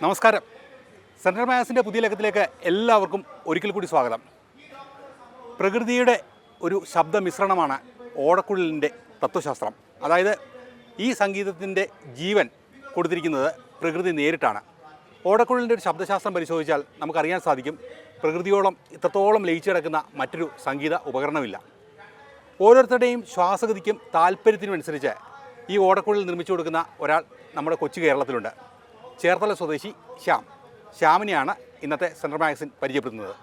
നമസ്കാരം. സെൻട്രൽ മാഗസിൻ്റെ പുതിയ ലേഖത്തിലേക്ക് എല്ലാവർക്കും ഒരിക്കൽ കൂടി സ്വാഗതം. പ്രകൃതിയുടെ ഒരു ശബ്ദ മിശ്രണമാണ് ഓടക്കുഴലിൻ്റെ തത്വശാസ്ത്രം. അതായത് ഈ സംഗീതത്തിൻ്റെ ജീവൻ കൊടുത്തിരിക്കുന്നത് പ്രകൃതി നേരിട്ടാണ്. ഓടക്കുഴലിൻ്റെ ഒരു ശബ്ദശാസ്ത്രം പരിശോധിച്ചാൽ നമുക്കറിയാൻ സാധിക്കും, പ്രകൃതിയോളം ഇത്രത്തോളം ലയിച്ചു കിടക്കുന്ന മറ്റൊരു സംഗീത ഉപകരണമില്ല. ഓരോരുത്തരുടെയും ശ്വാസഗതിക്കും താല്പര്യത്തിനും അനുസരിച്ച് ഈ ഓടക്കുഴൽ നിർമ്മിച്ചു കൊടുക്കുന്ന ഒരാൾ നമ്മുടെ കൊച്ചു കേരളത്തിലുണ്ട്. ചേർത്തല സ്വദേശി ശ്യാമിനെയാണ് ഇന്നത്തെ സെൻട്രൽ മാഗസിൻ പരിചയപ്പെടുത്തുന്നത്.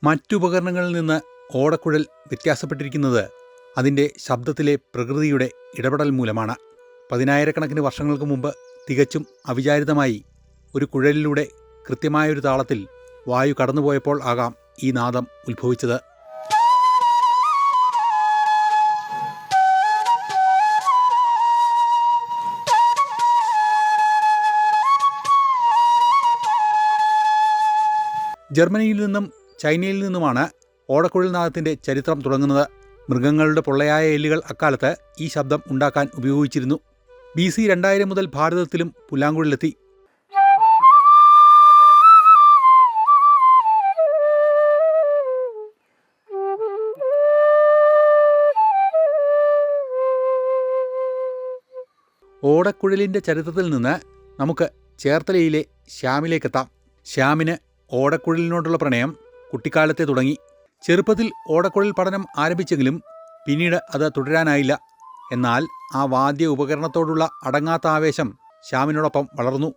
മറ്റുപകരണങ്ങളിൽ നിന്ന് ഓടക്കുഴൽ വ്യത്യാസപ്പെട്ടിരിക്കുന്നത് അതിൻ്റെ ശബ്ദത്തിലെ പ്രകൃതിയുടെ ഇടപെടൽ മൂലമാണ്. പതിനായിരക്കണക്കിന് വർഷങ്ങൾക്ക് മുമ്പ് തികച്ചും അവിചാരിതമായി ഒരു കുഴലിലൂടെ കൃത്യമായൊരു താളത്തിൽ വായു കടന്നുപോയപ്പോൾ ആകാം ഈ നാദം ഉത്ഭവിച്ചത്. ജർമ്മനിയിൽ നിന്നും ചൈനയിൽ നിന്നുമാണ് ഓടക്കുഴൽ നാദത്തിൻ്റെ ചരിത്രം തുടങ്ങുന്നത്. മൃഗങ്ങളുടെ പൊള്ളയായ എല്ലുകൾ അക്കാലത്ത് ഈ ശബ്ദം ഉണ്ടാക്കാൻ ഉപയോഗിച്ചിരുന്നു. BC 2000 മുതൽ ഭാരതത്തിലും പുല്ലാങ്കുഴലെത്തി. ഓടക്കുഴലിൻ്റെ ചരിത്രത്തിൽ നിന്ന് നമുക്ക് ചേർത്തലയിലെ ശ്യാമിലേക്കെത്താം. ശ്യാമിന് ഓടക്കുഴലിനോടുള്ള പ്രണയം കുട്ടിക്കാലത്തെ തുടങ്ങി. ചെറുപ്പത്തിൽ ഓടക്കുഴൽ പഠനം ആരംഭിച്ചെങ്കിലും പിന്നീട് അത് തുടരാനായില്ല. എന്നാൽ ആ വാദ്യ ഉപകരണത്തോടുള്ള അടങ്ങാത്ത ആവേശം ശ്യാമിനോടൊപ്പം വളർന്നു.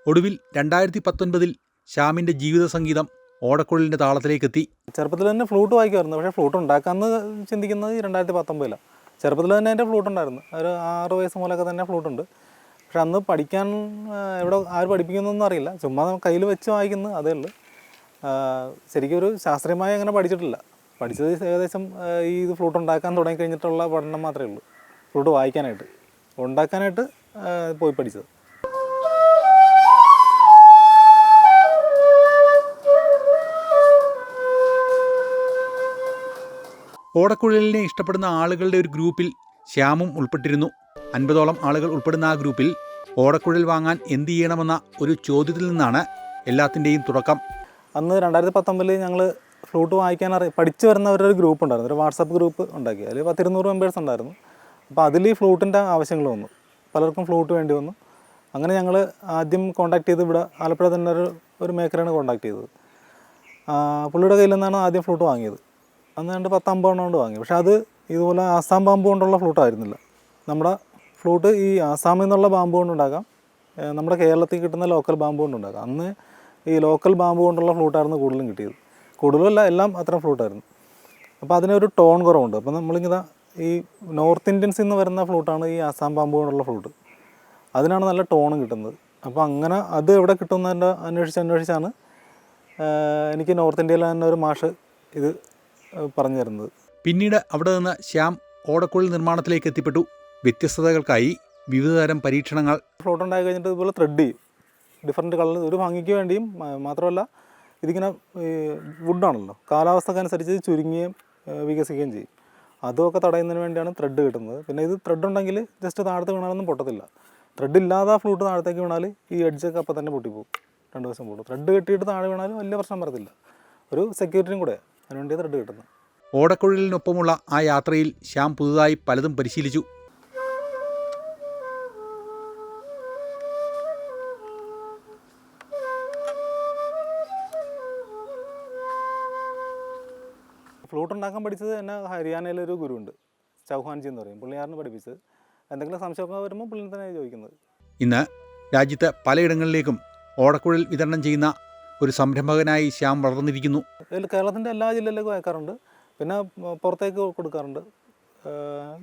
ഒടുവിൽ 2019 ശ്യാമിൻ്റെ ജീവിത സംഗീതം ഓടക്കുഴലിൻ്റെ താളത്തിലേക്കെത്തി. ചെറുപ്പത്തിൽ തന്നെ ഫ്ലൂട്ട് വായിക്കുമായിരുന്നു. പക്ഷേ ഫ്ലൂട്ട് ഉണ്ടാക്കാമെന്ന് ചിന്തിക്കുന്നത് 2019. ചെറുപ്പത്തിൽ തന്നെ എൻ്റെ ഫ്ലൂട്ട് ഉണ്ടായിരുന്നു. ഒരു 6 വയസ്സ് മുതലൊക്കെ തന്നെ ഫ്ലൂട്ടുണ്ട്. പക്ഷെ അന്ന് പഠിക്കാൻ എവിടെ ആര് പഠിപ്പിക്കുന്നൊന്നും അറിയില്ല. ചുമ്മാ കയ്യിൽ വെച്ച് വായിക്കുന്നു, അതേ ഉള്ളൂ. ശരിക്കും ഒരു ശാസ്ത്രീയമായി അങ്ങനെ പഠിച്ചിട്ടില്ല. പഠിച്ചത് ഏകദേശം ഈ ഇത് ഫ്ലൂട്ട് ഉണ്ടാക്കാൻ തുടങ്ങിക്കഴിഞ്ഞിട്ടുള്ള പഠനം മാത്രമേ ഉള്ളൂ. ഫ്ലൂട്ട് വായിക്കാനായിട്ട് ഉണ്ടാക്കാനായിട്ട് പോയി പഠിച്ചത്. ഓടക്കുഴലിനെ ഇഷ്ടപ്പെടുന്ന ആളുകളുടെ ഒരു ഗ്രൂപ്പിൽ ശ്യാമും ഉൾപ്പെട്ടിരുന്നു. 50ഓളം ആളുകൾ ഉൾപ്പെടുന്ന ആ ഗ്രൂപ്പിൽ ഓടക്കുഴൽ വാങ്ങാൻ എന്ത് ചെയ്യണമെന്ന ഒരു ചോദ്യത്തിൽ നിന്നാണ് എല്ലാത്തിൻ്റെയും തുടക്കം. അന്ന് 2019 ഞങ്ങൾ ഫ്ലൂട്ട് വായിക്കാൻ പഠിച്ചു വരുന്നവരൊരു ഗ്രൂപ്പ് ഉണ്ടായിരുന്നു. ഒരു വാട്സപ്പ് ഗ്രൂപ്പ് ഉണ്ടാക്കി. അതിൽ 100-200 മെമ്പേഴ്സ് ഉണ്ടായിരുന്നു. അപ്പോൾ അതിൽ ഈ ഫ്ലൂട്ടിൻ്റെ ആവശ്യങ്ങൾ വന്നു. പലർക്കും ഫ്ലൂട്ട് വേണ്ടി വന്നു. അങ്ങനെ ഞങ്ങൾ ആദ്യം കോൺടാക്ട് ചെയ്ത് ഇവിടെ ആലപ്പുഴ തന്നെ ഒരു മേക്കറാണ് കോൺടാക്ട് ചെയ്തത്. പുള്ളിയുടെ കയ്യിൽ നിന്നാണ് ആദ്യം ഫ്ലൂട്ട് വാങ്ങിയത്. അന്ന് 10-50 എണ്ണം കൊണ്ട് വാങ്ങി. പക്ഷേ അത് ഇതുപോലെ ആസാം ബാമ്പു കൊണ്ടുള്ള ഫ്ലൂട്ടായിരുന്നില്ല. നമ്മുടെ ഫ്ലൂട്ട് ഈ ആസാമിൽ നിന്നുള്ള ബാമ്പു കൊണ്ടുണ്ടാക്കാം, നമ്മുടെ കേരളത്തിൽ കിട്ടുന്ന ലോക്കൽ ബാമ്പു കൊണ്ടുണ്ടാക്കാം. അന്ന് ഈ ലോക്കൽ ബാമ്പു കൊണ്ടുള്ള ഫ്ലൂട്ടായിരുന്നു കൂടുതലും കിട്ടിയത്. കൂടുതലല്ല, എല്ലാം അത്തരം ഫ്ലൂട്ടായിരുന്നു. അപ്പോൾ അതിനൊരു ടോൺ കുറവുണ്ട്. അപ്പോൾ നമ്മളിങ്ങനെ ഈ നോർത്ത് ഇന്ത്യൻസിൽ നിന്ന് വരുന്ന ഫ്ലൂട്ടാണ് ഈ ആസാം ബാമ്പു കൊണ്ടുള്ള ഫ്ലൂട്ട്. അതിനാണ് നല്ല ടോണും കിട്ടുന്നത്. അപ്പോൾ അങ്ങനെ അത് എവിടെ കിട്ടുന്നതിൻ്റെ അന്വേഷിച്ചാണ് എനിക്ക് നോർത്ത് ഇന്ത്യയിലെ തന്നെ ഒരു മാഷ് ഇത് പറഞ്ഞു തരുന്നത്. പിന്നീട് അവിടെ നിന്ന് ശ്യാം ഓടക്കുഴൽ നിർമ്മാണത്തിലേക്ക് എത്തിപ്പെട്ടു. വ്യത്യസ്തതകൾക്കായി വിവിധതരം പരീക്ഷണങ്ങൾ. ഫ്ലൂട്ട് ഉണ്ടായി കഴിഞ്ഞിട്ട് ഇതുപോലെ ത്രെഡ് ചെയ്യും. ഡിഫറൻറ്റ് കളർ, ഒരു ഭംഗിക്ക് വേണ്ടിയും മാത്രമല്ല ഇതിങ്ങനെ വുഡാണല്ലോ, കാലാവസ്ഥക്കനുസരിച്ച് ചുരുങ്ങുകയും വികസിക്കുകയും ചെയ്യും. അതുമൊക്കെ തടയുന്നതിന് വേണ്ടിയാണ് ത്രെഡ് കിട്ടുന്നത്. പിന്നെ ഇത് ത്രെഡ് ഉണ്ടെങ്കിൽ ജസ്റ്റ് താഴത്ത് വീണാലൊന്നും പൊട്ടത്തില്ല. ത്രെഡ് ഇല്ലാതെ ഫ്ലൂട്ട് താഴത്തേക്ക് വീണാൽ ഈ എഡ്ജൊക്കെ അപ്പം തന്നെ പൊട്ടിപ്പോകും. 2 ദിവസം പോകും. ത്രെഡ് കെട്ടിയിട്ട് താഴെ വീണാലും വലിയ പ്രശ്നം വരത്തില്ല. ഒരു സെക്യൂരിറ്റിയും കൂടെ അതിനുവേണ്ടി ത്രെഡ് കിട്ടുന്നത്. ഓടക്കുഴലിനൊപ്പമുള്ള ആ യാത്രയിൽ ശ്യാം പുതുതായി പലതും പരിശീലിച്ചു. ഫ്ലൂട്ട് ഉണ്ടാക്കാൻ പഠിച്ചത് എന്നെ ഹരിയാനയിലൊരു ഗുരുവുണ്ട്, ചൗഹാൻജി എന്ന് പറയും. പുള്ളിയാറിന് പഠിപ്പിച്ചത്. എന്തെങ്കിലും സംശയമൊക്കെ വരുമ്പോൾ പുള്ളി തന്നെ ചോദിക്കുന്നത്. ഇന്ന് രാജ്യത്ത് പലയിടങ്ങളിലേക്കും ഓടക്കുഴൽ വിതരണം ചെയ്യുന്ന ഒരു സംരംഭകനായി ശ്യാം വളർന്നിരിക്കുന്നു. കേരളത്തിൻ്റെ എല്ലാ ജില്ലയിലേക്കും അയക്കാറുണ്ട്. പിന്നെ പുറത്തേക്ക് കൊടുക്കാറുണ്ട്.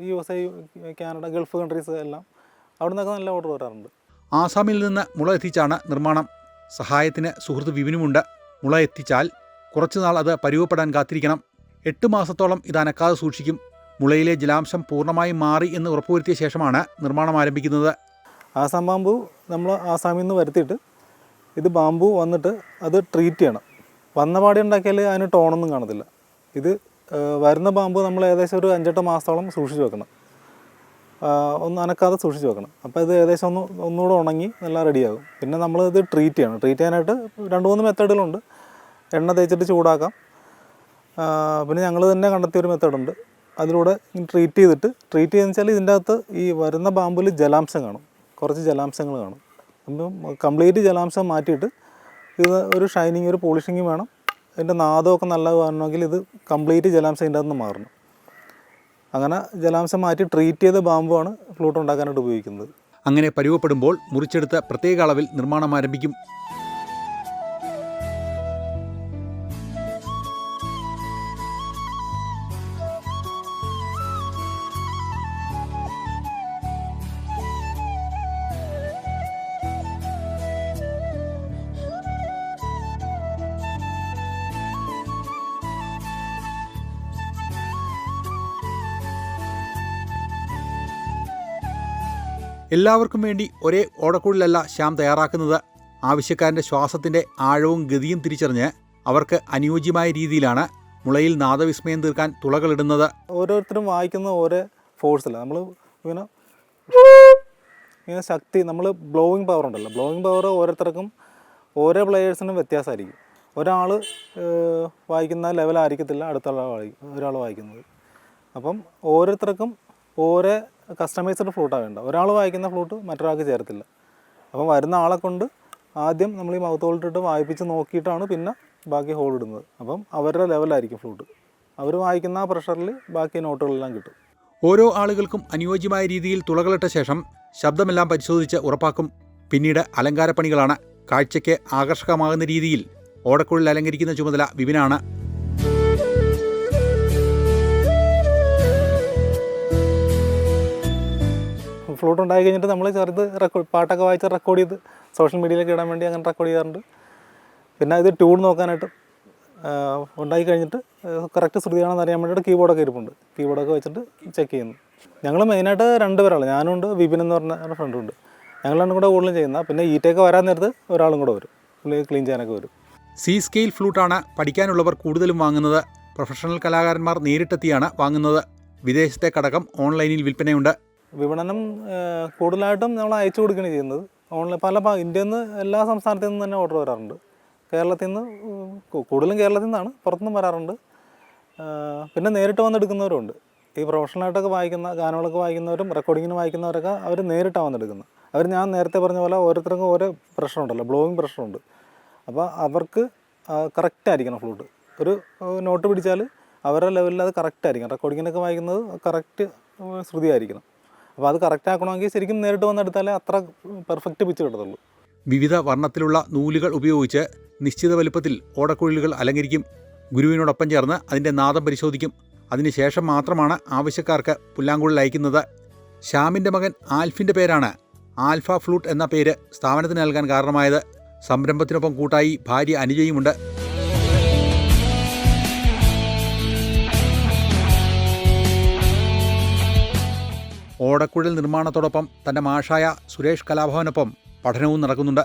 USA, കാനഡ, ഗൾഫ് കൺട്രീസ് എല്ലാം അവിടെ നിന്നൊക്കെ നല്ല ഓർഡർ വരാറുണ്ട്. ആസാമിൽ നിന്ന് മുള എത്തിച്ചാണ് നിർമ്മാണം. സഹായത്തിന് സുഹൃത്ത് വിപിനുമുണ്ട്. മുള എത്തിച്ചാൽ കുറച്ചുനാൾ അത് പരുവപ്പെടാൻ കാത്തിരിക്കണം. 8 മാസത്തോളം ഇത് അനക്കാതെ സൂക്ഷിക്കും. മുളയിലെ ജലാംശം പൂർണ്ണമായും മാറി എന്ന് ഉറപ്പുവരുത്തിയ ശേഷമാണ് നിർമ്മാണം ആരംഭിക്കുന്നത്. ആസാം ബാമ്പു നമ്മൾ ആസാമിൽ നിന്ന് വരുത്തിയിട്ട് ഇത് ബാമ്പു വന്നിട്ട് അത് ട്രീറ്റ് ചെയ്യണം. വന്ന പാടി ഉണ്ടാക്കിയാൽ അതിന് ടോണൊന്നും കാണത്തില്ല. ഇത് വരുന്ന ബാമ്പു നമ്മൾ ഏകദേശം ഒരു 5-8 മാസത്തോളം സൂക്ഷിച്ച് വെക്കണം. ഒന്ന് അനക്കാതെ സൂക്ഷിച്ച് വെക്കണം. അപ്പോൾ ഇത് ഏകദേശം ഒന്നുകൂടെ ഉണങ്ങി നല്ല റെഡിയാകും. പിന്നെ നമ്മളിത് ട്രീറ്റ് ചെയ്യണം. ട്രീറ്റ് ചെയ്യാനായിട്ട് 2-3 മെത്തേഡുകളുണ്ട്. എണ്ണ തേച്ചിട്ട് ചൂടാക്കാം. പിന്നെ ഞങ്ങൾ തന്നെ കണ്ടെത്തിയൊരു മെത്തേഡുണ്ട്. അതിലൂടെ ട്രീറ്റ് ചെയ്തെന്ന് വെച്ചാൽ ഇതിൻ്റെ അകത്ത് ഈ വരുന്ന ബാമ്പിൽ ജലാംശം കാണും. കുറച്ച് ജലാംശങ്ങൾ കാണും. അപ്പം കംപ്ലീറ്റ് ജലാംശം മാറ്റിയിട്ട് ഇത് ഒരു ഷൈനിങ്, ഒരു പോളിഷിങ് വേണം. അതിൻ്റെ നാദമൊക്കെ നല്ല വരണമെങ്കിൽ ഇത് കംപ്ലീറ്റ് ജലാംശം ഇതിൻ്റെ അകത്ത് നിന്ന് മാറണം. അങ്ങനെ ജലാംശം മാറ്റി ട്രീറ്റ് ചെയ്ത ബാമ്പുമാണ് ഫ്ലൂട്ട് ഉണ്ടാക്കാനായിട്ട് ഉപയോഗിക്കുന്നത്. അങ്ങനെ പരുവപ്പെടുമ്പോൾ മുറിച്ചെടുത്ത് പ്രത്യേക അളവിൽ നിർമ്മാണം ആരംഭിക്കും. എല്ലാവർക്കും വേണ്ടി ഒരേ ഓടക്കുഴലല്ല ശ്യാം തയ്യാറാക്കുന്നത്. ആവശ്യക്കാരൻ്റെ ശ്വാസത്തിൻ്റെ ആഴവും ഗതിയും തിരിച്ചറിഞ്ഞ് അവർക്ക് അനുയോജ്യമായ രീതിയിലാണ് മുളയിൽ നാദവിസ്മയം തീർക്കാൻ തുളകളിടുന്നത്. ഓരോരുത്തരും വായിക്കുന്ന ഓരോ ഫോഴ്സില്ല. നമ്മൾ ഇങ്ങനെ ശക്തി, നമ്മൾ ബ്ലോയിങ് പവർ ഉണ്ടല്ലോ, ബ്ലോയിങ് പവർ ഓരോരുത്തർക്കും ഓരോ പ്ലെയേഴ്സിനും വ്യത്യാസമായിരിക്കും. ഒരാൾ വായിക്കുന്ന ലെവലായിരിക്കത്തില്ല അടുത്ത ഒരാൾ വായിക്കുന്നത്. അപ്പം ഓരോരുത്തർക്കും ഓരോ കസ്റ്റമൈസ്ഡ് ഫ്ലൂട്ടാണ് വേണ്ട. ഒരാൾ വായിക്കുന്ന ഫ്ലൂട്ട് മറ്റൊരാൾക്ക് ചേർത്തില്ല. അപ്പം വരുന്ന ആളെ കൊണ്ട് ആദ്യം നമ്മൾ ഈ മൗത്ത് ഹോൾ ഇട്ടിട്ട് വായിപ്പിച്ച് നോക്കിയിട്ടാണ് പിന്നെ ബാക്കി ഹോൾ ഇടുന്നത്. അപ്പം അവരുടെ ലെവലായിരിക്കും ഫ്ലൂട്ട്. അവർ വായിക്കുന്ന ആ പ്രഷറിൽ ബാക്കി നോട്ടുകളെല്ലാം കിട്ടും. ഓരോ ആളുകൾക്കും അനുയോജ്യമായ രീതിയിൽ തുളകളിട്ട ശേഷം ശബ്ദമെല്ലാം പരിശോധിച്ച് ഉറപ്പാക്കും. പിന്നീട് അലങ്കാരപ്പണികളാണ്. കാഴ്ചയ്ക്ക് ആകർഷകമാകുന്ന രീതിയിൽ ഓടക്കുഴൽ അലങ്കരിക്കുന്ന ചുമതല വിപിനാണ്. ഫ്ലൂട്ട് ഉണ്ടായി കഴിഞ്ഞിട്ട് നമ്മൾ ചെറുത് പാട്ടൊക്കെ വായിച്ച് റെക്കോർഡ് ചെയ്ത് സോഷ്യൽ മീഡിയയിലേക്ക് ഇടാൻ വേണ്ടി അങ്ങനെ റെക്കോർഡ് ചെയ്യാറുണ്ട്. പിന്നെ ഇത് ട്യൂൺ നോക്കാനായിട്ട് ഉണ്ടായി കഴിഞ്ഞിട്ട് കറക്റ്റ് ശ്രുതിയാണെന്ന് അറിയാൻ വേണ്ടിയിട്ട് കീബോർഡൊക്കെ ഇരിപ്പുണ്ട്. കീബോർഡൊക്കെ വെച്ചിട്ട് ചെക്ക് ചെയ്യുന്നു. ഞങ്ങൾ മെയിനായിട്ട് 2 പേരാണ്. ഞാനുണ്ട്, വിപിൻ എന്ന് പറഞ്ഞ ഫ്രണ്ടുണ്ട്. ഞങ്ങൾ രണ്ടും കൂടെ കൂടുതലും ചെയ്യുന്ന. പിന്നെ ഈറ്റയൊക്കെ വരാൻ നേരത്ത് ഒരാളും കൂടെ വരും, പുള്ളി ക്ലീൻ ചെയ്യാനൊക്കെ വരും. സി സ്കെയിൽ ഫ്ലൂട്ടാണ് പഠിക്കാനുള്ളവർ കൂടുതലും വാങ്ങുന്നത്. പ്രൊഫഷണൽ കലാകാരന്മാർ നേരിട്ടെത്തിയാണ് വാങ്ങുന്നത്. വിദേശത്തേക്കടക്കം ഓൺലൈനിൽ വിൽപ്പനയുണ്ട്. വിപണനം കൂടുതലായിട്ടും നമ്മൾ അയച്ചു കൊടുക്കുകയാണ് ചെയ്യുന്നത്. ഓൺലൈൻ ഇന്ത്യയിൽ നിന്ന് എല്ലാ സംസ്ഥാനത്തു നിന്നും തന്നെ ഓർഡർ വരാറുണ്ട്. കേരളത്തിൽ നിന്ന് കൂടുതലും കേരളത്തിൽ നിന്നാണ്, പുറത്തുനിന്നും വരാറുണ്ട്. പിന്നെ നേരിട്ട് വന്നെടുക്കുന്നവരുണ്ട്. ഈ പ്രൊഫഷണലായിട്ടൊക്കെ വായിക്കുന്ന ഗാനങ്ങളൊക്കെ വായിക്കുന്നവരും റെക്കോർഡിങ്ങിന് വായിക്കുന്നവരൊക്കെ അവർ നേരിട്ടാണ് വന്നെടുക്കുന്നത്. ഞാൻ നേരത്തെ പറഞ്ഞ പോലെ ഓരോരുത്തർക്കും ഓരോ പ്രഷറുണ്ടല്ലോ, ബ്ലോയിങ് പ്രഷറുണ്ട്. അപ്പോൾ അവർക്ക് കറക്റ്റായിരിക്കണം ഫ്ലൂട്ട്. ഒരു നോട്ട് പിടിച്ചാൽ അവരുടെ ലെവലിൽ അത് കറക്റ്റായിരിക്കണം. റെക്കോർഡിങ്ങിനൊക്കെ വായിക്കുന്നത് കറക്റ്റ് ശ്രുതിയായിരിക്കണം. അപ്പോൾ അത് കറക്റ്റ് ആക്കണമെങ്കിൽ ശരിക്കും നേരിട്ട് വന്നെടുത്താലേ അത്ര പെർഫെക്റ്റ് പിച്ച് കിട്ടത്തുള്ളൂ. വിവിധ വർണ്ണത്തിലുള്ള നൂലുകൾ ഉപയോഗിച്ച് നിശ്ചിത വലുപ്പത്തിൽ ഓടക്കുഴലുകൾ അലങ്കരിക്കും. ഗുരുവിനോടൊപ്പം ചേർന്ന് അതിൻ്റെ നാദം പരിശോധിക്കും. അതിനുശേഷം മാത്രമാണ് ആവശ്യക്കാർക്ക് പുല്ലാങ്കുഴൽ അയക്കുന്നത്. ശ്യാമിൻ്റെ മകൻ ആൽഫിൻ്റെ പേരാണ് ആൽഫ ഫ്ലൂട്ട് എന്ന പേര് സ്ഥാപനത്തിന് നൽകാൻ കാരണമായത്. സംരംഭത്തിനൊപ്പം കൂട്ടായി ഭാര്യ അനുജയുമുണ്ട്. ഓടക്കുഴൽ നിർമ്മാണത്തോടൊപ്പം തൻ്റെ മാഷായ സുരേഷ് കലാഭവനൊപ്പം പഠനവും നടക്കുന്നുണ്ട്.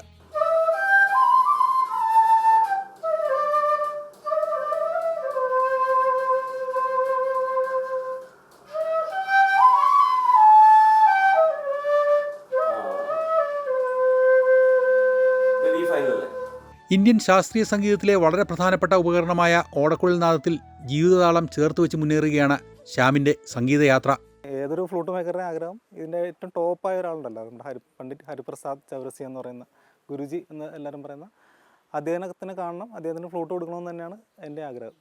ഇന്ത്യൻ ശാസ്ത്രീയ സംഗീതത്തിലെ വളരെ പ്രധാനപ്പെട്ട ഉപകരണമായ ഓടക്കുഴൽ നാദത്തിൽ ജീവിതതാളം ചേർത്ത് വെച്ച് മുന്നേറുകയാണ് ശ്യാമിൻ്റെ സംഗീതയാത്ര. ഏതൊരു ഫ്ലൂട്ട് മേക്കറുടെ ആഗ്രഹം ഇതിൻ്റെ ഏറ്റവും ടോപ്പായ ഒരാളുണ്ടല്ലോ, നമ്മുടെ പണ്ഡിറ്റ് ഹരിപ്രസാദ് ചൗരസി എന്ന് പറയുന്ന ഗുരുജി എന്ന് എല്ലാവരും പറയുന്ന അദ്ദേഹത്തിനെ കാണണം, അദ്ദേഹത്തിന് ഫ്ലൂട്ട് കൊടുക്കണമെന്ന് തന്നെയാണ് എൻ്റെ ആഗ്രഹം.